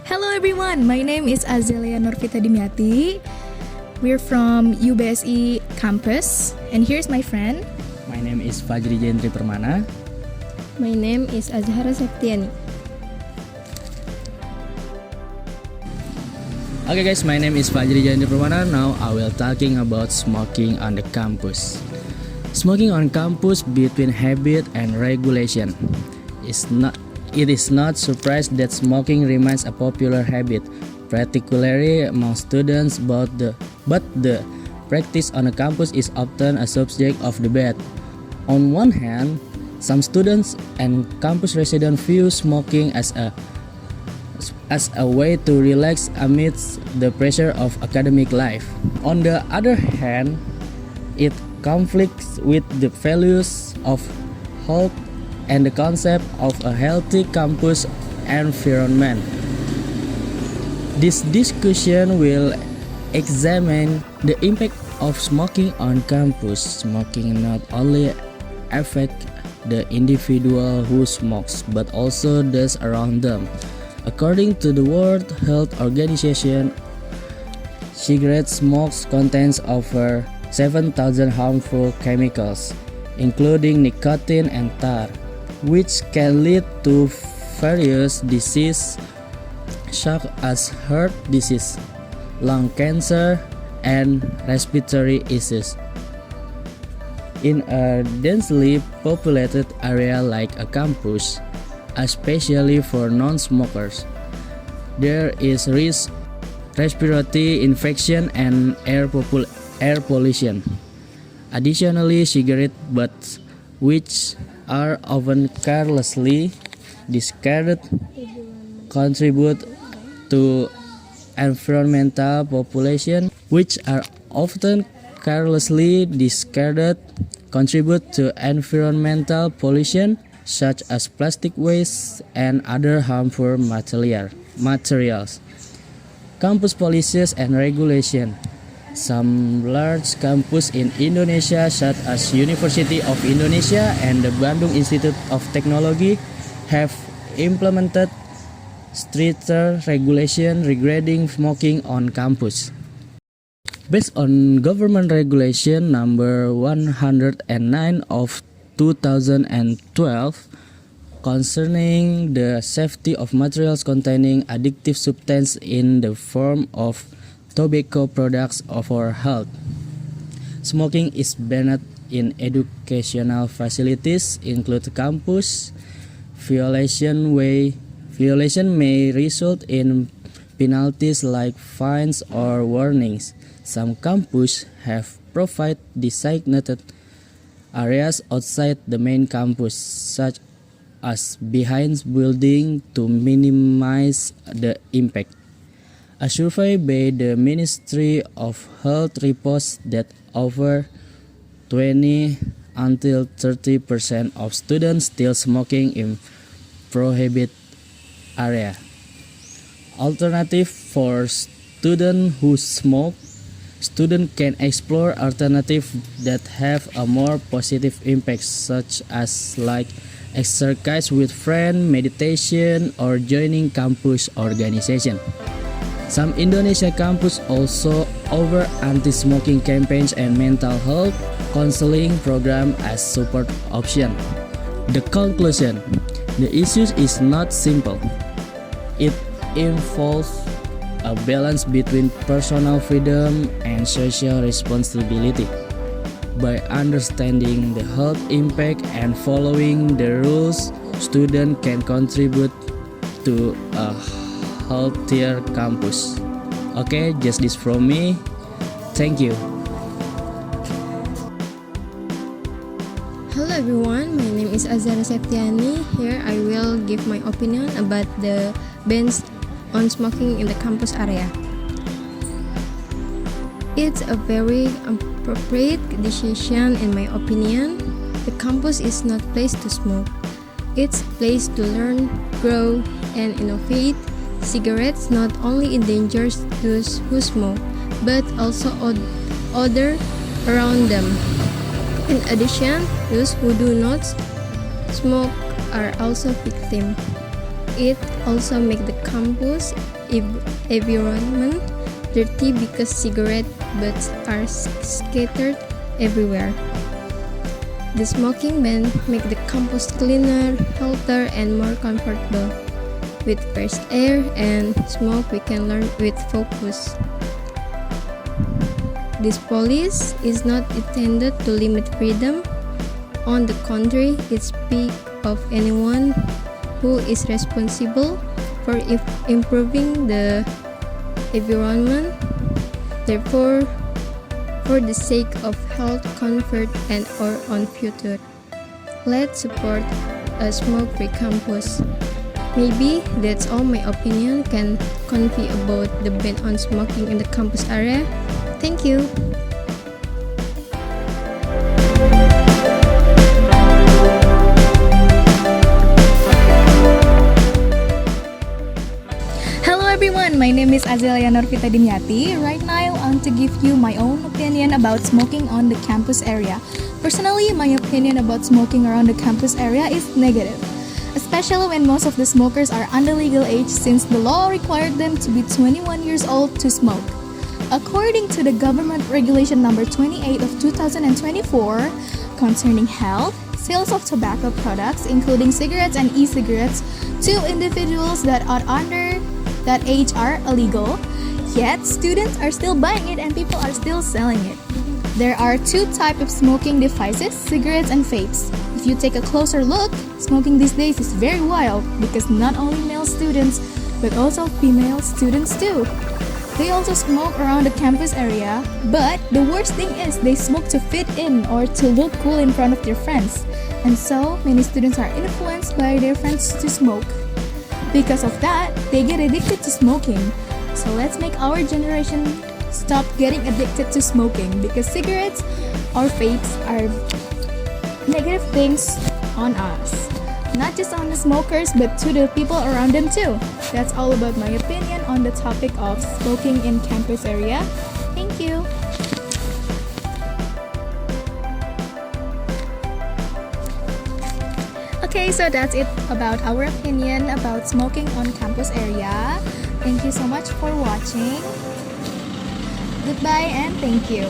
Hello everyone, my name is Azhara Norvita Dimyati. We're from UBSE campus, and here's my friend. My name is Fajri Jendri Permana. My name is Azhara Seftiani. Okay guys, my name is Fajri Jendri Permana. Now I will talking about smoking on the campus. Smoking on campus between habit and regulation. It is not surprised that smoking remains a popular habit, particularly among students, but the practice on the campus is often a subject of debate. On one hand, some students and campus residents view smoking as a way to relax amidst the pressure of academic life. On the other hand, it conflicts with the values of health and the concept of a healthy campus environment. This discussion will examine the impact of smoking on campus. Smoking not only affects the individual who smokes, but also those around them. According to the World Health Organization, cigarette smoke contains over 7,000 harmful chemicals, including nicotine and tar, which can lead to various diseases such as heart disease, lung cancer, and respiratory issues. In a densely populated area like a campus, especially for non-smokers, there is risk respiratory infection and air pollution. Additionally, cigarette butts, which are often carelessly discarded, contribute to environmental pollution, which are often carelessly discarded, contribute to environmental pollution such as plastic waste and other harmful materials. Campus policies and regulation. Some large campuses in Indonesia, such as University of Indonesia and the Bandung Institute of Technology, have implemented stricter regulation regarding smoking on campus. Based on government regulation number 109 of 2012 concerning the safety of materials containing addictive substances in the form of tobacco products for health, smoking is banned in educational facilities, include campus. Violation may result in penalties like fines or warnings. Some campuses have provided designated areas outside the main campus, such as behind buildings, to minimize the impact. A survey by the Ministry of Health reports that over 20 until 30% of students still smoking in prohibited area. Alternative for students who smoke. Students can explore alternatives that have a more positive impact, such as exercise with friends, meditation, or joining campus organization. Some Indonesia campuses also offer anti-smoking campaigns and mental health counseling programs as support option. The conclusion: the issue is not simple. It involves a balance between personal freedom and social responsibility. By understanding the health impact and following the rules, students can contribute to a healthier campus. Okay, just this from me. Thank you. Hello everyone, my name is Azhara Seftiani. Here I will give my opinion about the bans on smoking in the campus area. It's a very appropriate decision in my opinion. The campus is not a place to smoke. It's a place to learn, grow, and innovate. Cigarettes not only endanger those who smoke, but also others around them. In addition, those who do not smoke are also victims. It also make the campus environment dirty because cigarette butts are scattered everywhere. The smoking ban make the campus cleaner, healthier, and more comfortable. With fresh air and smoke, we can learn with focus. This policy is not intended to limit freedom. On the contrary, it speaks of anyone who is responsible for improving the environment. Therefore, for the sake of health, comfort, and our own future, let's support a smoke-free campus. Maybe that's all my opinion can convey about the ban on smoking in the campus area. Thank you. Hello everyone, my name is Azhara Norvita Dimyati. Right now, I want to give you my own opinion about smoking on the campus area. Personally, my opinion about smoking around the campus area is negative, especially when most of the smokers are under legal age since the law required them to be 21 years old to smoke. According to the government regulation number 28 of 2024 concerning health, sales of tobacco products including cigarettes and e-cigarettes to individuals that are under that age are illegal, yet students are still buying it and people are still selling it. There are two types of smoking devices, cigarettes and vapes. If you take a closer look, smoking these days is very wild because not only male students, but also female students too. They also smoke around the campus area, but the worst thing is they smoke to fit in or to look cool in front of their friends. And so, many students are influenced by their friends to smoke. Because of that, they get addicted to smoking. So let's make our generation stop getting addicted to smoking because cigarettes or vapes are negative things on us. Not just on the smokers, but to the people around them too. That's all about my opinion on the topic of smoking in campus area. Thank you. Okay, so that's it about our opinion about smoking on campus area. Thank you so much for watching. Goodbye and thank you.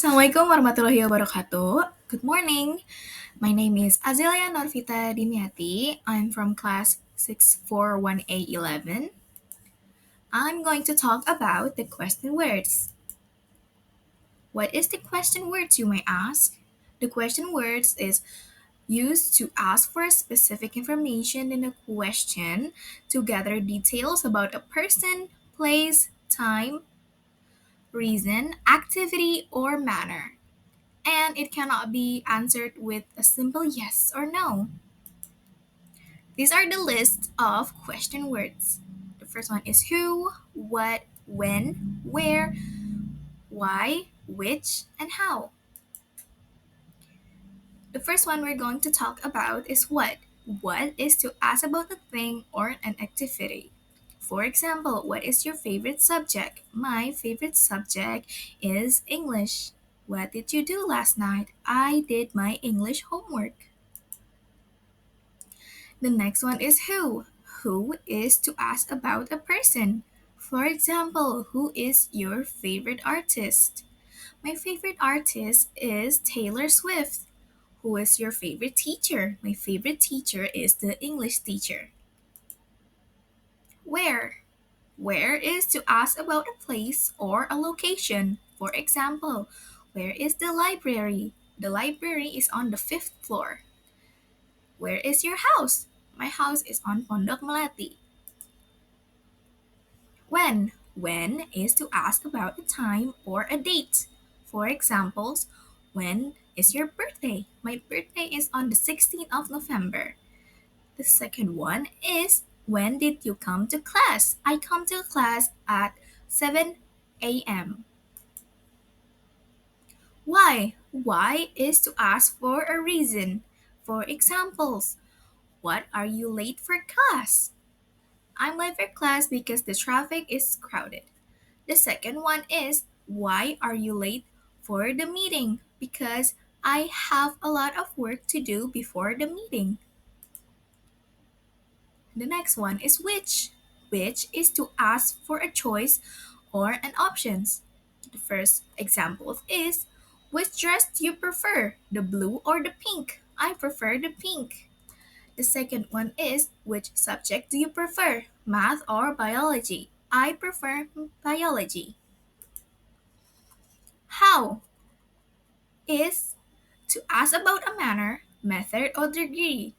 Assalamualaikum warahmatullahi wabarakatuh. Good morning. My name is Azelea Norvita Dimyati. I'm from class 641811. I'm going to talk about the question words. What is the question words, you may ask? The question words is used to ask for specific information in a question to gather details about a person, place, time, reason, activity, or manner. And it cannot be answered with a simple yes or no. These are the list of question words. The first one is who, what, when, where, why, which, and how. The first one we're going to talk about is what. What is to ask about a thing or an activity. For example, what is your favorite subject? My favorite subject is English. What did you do last night? I did my English homework. The next one is who. Who is to ask about a person. For example, who is your favorite artist? My favorite artist is Taylor Swift. Who is your favorite teacher? My favorite teacher is the English teacher. Where? Where is to ask about a place or a location. For example, where is the library? The library is on the 5th floor. Where is your house? My house is on Pondok Melati. When? When is to ask about a time or a date. For examples, when is your birthday? My birthday is on the 16th of November. The second one is when did you come to class? I come to class at 7 a.m. Why? Why is to ask for a reason. For examples, what are you late for class? I'm late for class because the traffic is crowded. The second one is, why are you late for the meeting? Because I have a lot of work to do before the meeting. The next one is which. Which is to ask for a choice or an options. The first example is, which dress do you prefer, the blue or the pink? I prefer the pink. The second one is, which subject do you prefer, math or biology? I prefer biology. How is to ask about a manner, method, or degree.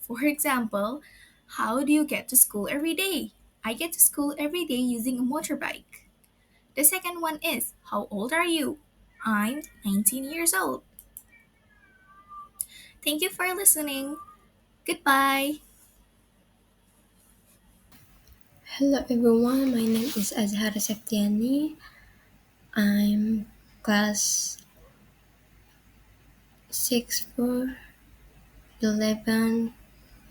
For example, how do you get to school every day? I get to school every day using a motorbike. The second one is, how old are you? I'm 19 years old. Thank you for listening. Goodbye. Hello everyone, my name is Azhara Seftiani. I'm class 6411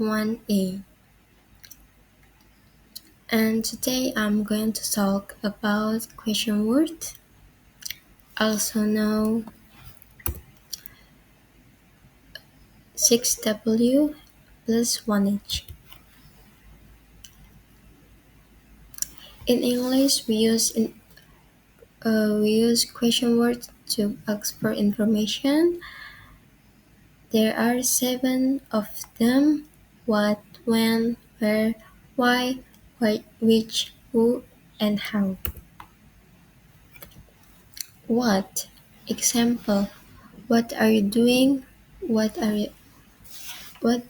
1A. And today I'm going to talk about question word, also known 6W plus 1H. In English, we use question words to ask for information. There are 7 of them: what, when, where, why, which, who, and how. What? Example: what are you doing? What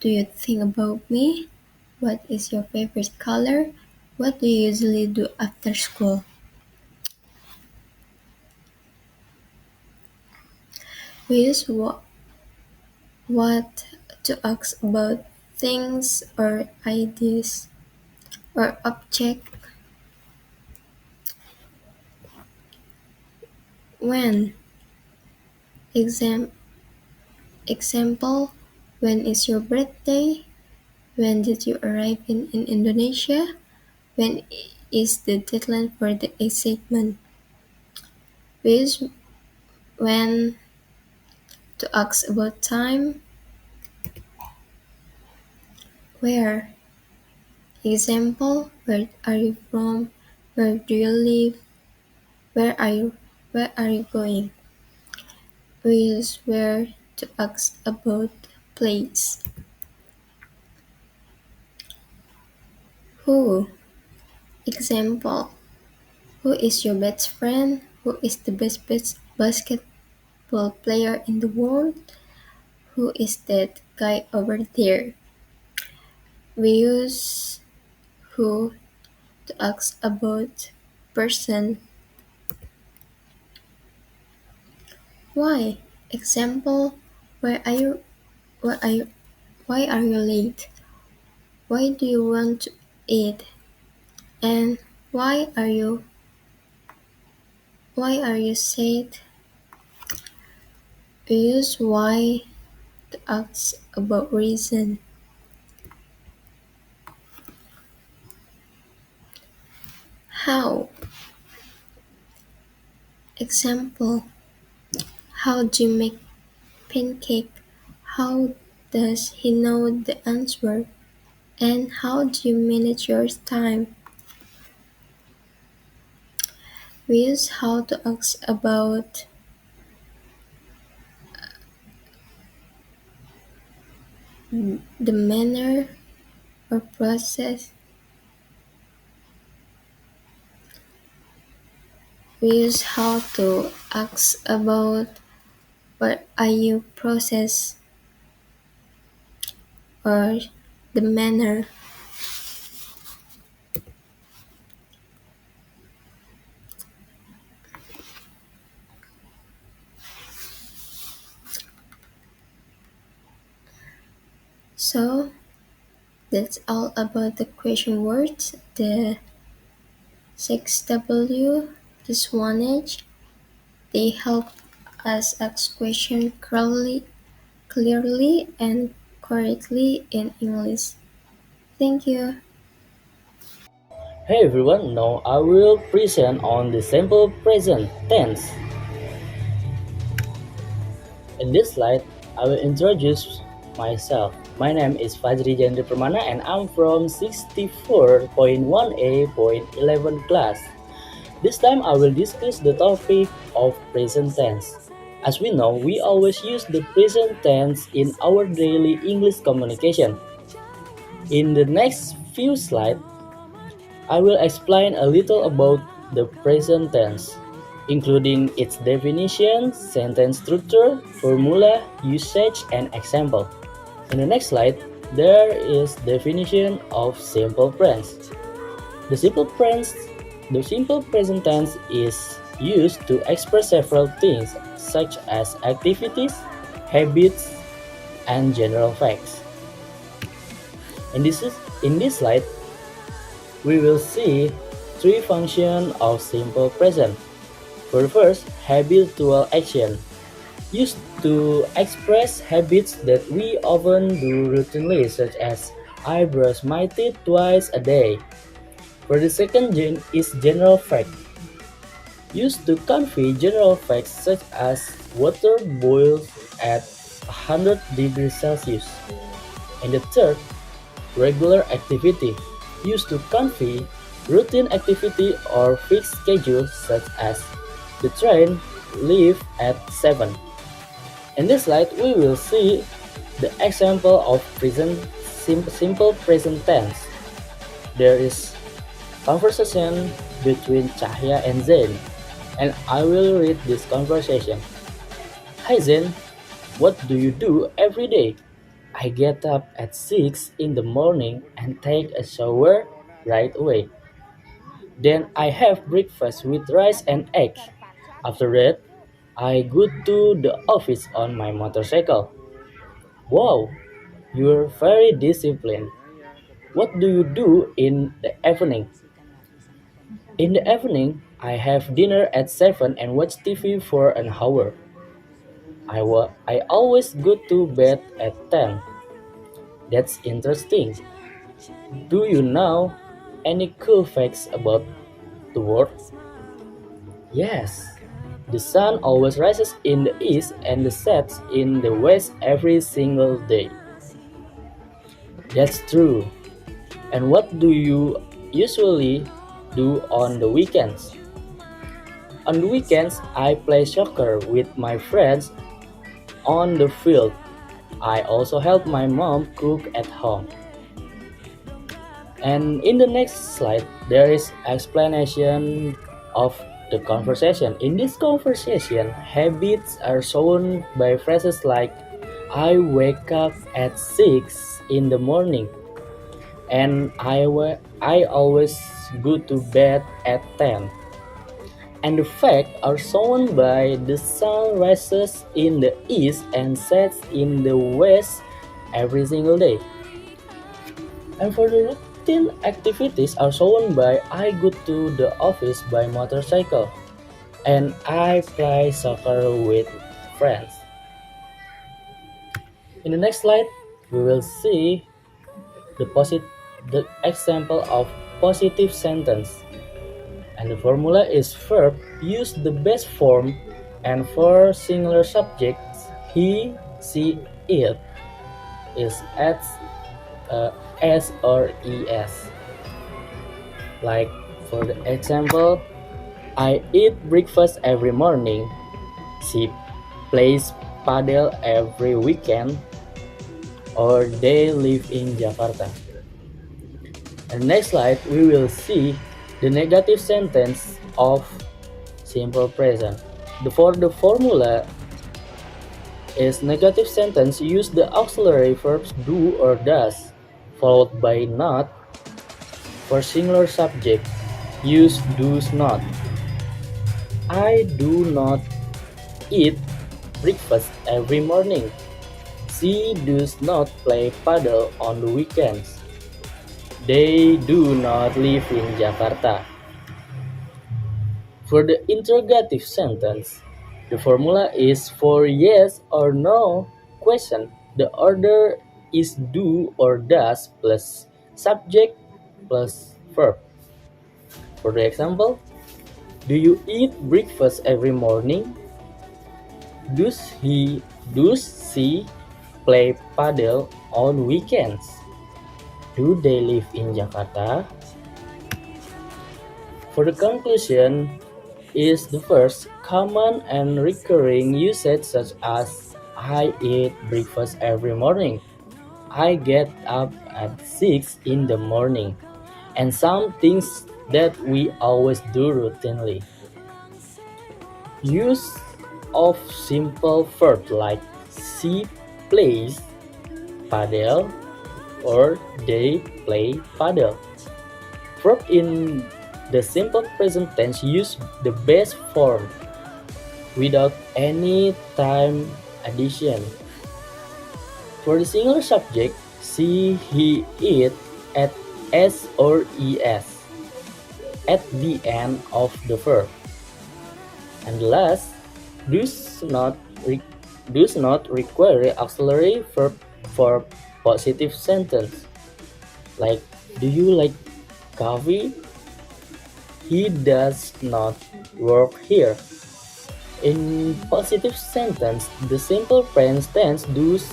do you think about me? What is your favorite color? What do you usually do after school? We use what to ask about things or ideas or object. When? Exam Example: when is your birthday? When did you arrive in Indonesia? When is the deadline for the assignment? We use when to ask about time. Where? Example: where are you from? Where do you live? Where are you going? We use where to ask about place. Who? Example: who is your best friend? Who is the best basketball player in the world? Who is that guy over there? We use who to ask about person. Why? Example: why are you why are you why are you late? Why do you want to eat? And why are you sad? We use why to ask about reason. How? Example: how do you make pancake? How does he know the answer? And how do you manage your time? We use how to ask about the manner or process. We use how to ask about what are you process or the manner. So that's all about the question words. The 6W, this one age, they help us ask questions clearly and correctly in English. Thank you. Hey everyone, now I will present on the simple present tense. In this slide, I will introduce myself. My name is Fajri Jendri Permana and I'm from 64.1A.11 class. This time I will discuss the topic of present tense. As we know, we always use the present tense in our daily English communication. In the next few slides, I will explain a little about the present tense, including its definition, sentence structure, formula, usage, and example. In the next slide, there is definition of simple present. The simple present, the simple present tense is used to express several things such as activities, habits, and general facts. In this slide, we will see three functions of simple present. For the first, habitual action, used to express habits that we often do routinely, such as I brush my teeth twice a day. For the second is general fact, used to convey general facts such as water boils at 100 degrees Celsius. And the third, regular activity, used to convey routine activity or fixed schedule such as the train leave at 7. In this slide, we will see the example of simple present tense. There is conversation between Cahya and Zain, and I will read this conversation. Hi Zain, what do you do every day? I get up at 6 in the morning and take a shower right away. Then I have breakfast with rice and egg. After that, I go to the office on my motorcycle. Wow, you're very disciplined. What do you do in the evening? In the evening, I have dinner at 7 and watch TV for an hour. I always go to bed at 10. That's interesting. Do you know any cool facts about the world? Yes. The sun always rises in the east and sets in the west every single day. That's true. And what do you usually do on the weekends? On the weekends, I play soccer with my friends on the field. I also help my mom cook at home. And in the next slide, there is explanation of the conversation. In this conversation, habits are shown by phrases like I wake up at 6 in the morning and I always go to bed at 10. And the facts are shown by the sun rises in the east and sets in the west every single day. And for the routine activities are shown by I go to the office by motorcycle and I play soccer with friends. In the next slide, we will see the example of positive sentence. And the formula is verb use the best form, and for singular subjects he, she, it is adds s or es. Like for the example, I eat breakfast every morning. She plays paddle every weekend. Or they live in Jakarta. And next slide, we will see the negative sentence of simple present. For the formula is negative sentence use the auxiliary verbs do or does followed by not. For singular subject use does not. I do not eat breakfast every morning. She does not play paddle on the weekends. They do not live in Jakarta. For the interrogative sentence, the formula is for yes or no question. The order is do or does plus subject plus verb. For the example, do you eat breakfast every morning? Does she play paddle on weekends? Do they live in Jakarta? For the conclusion is the first common and recurring usage such as I eat breakfast every morning. I get up at 6 in the morning. And some things that we always do routinely. Use of simple verbs like she plays paddle or they play paddle. Verb in the simple present tense use the base form without any time addition. For the singular subject, she, he, it add s or es at the end of the verb. And last, does not re- does not require auxiliary verb for positive sentence. Like, do you like coffee? He does not work here. In positive sentence, the simple present tense does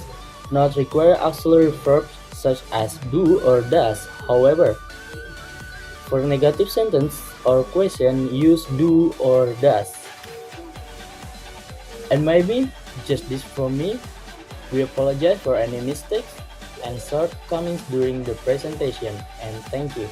not require auxiliary verbs such as do or does. However, for negative sentence or question, use do or does. And maybe just this from me. We apologize for any mistakes and shortcomings during the presentation, and thank you.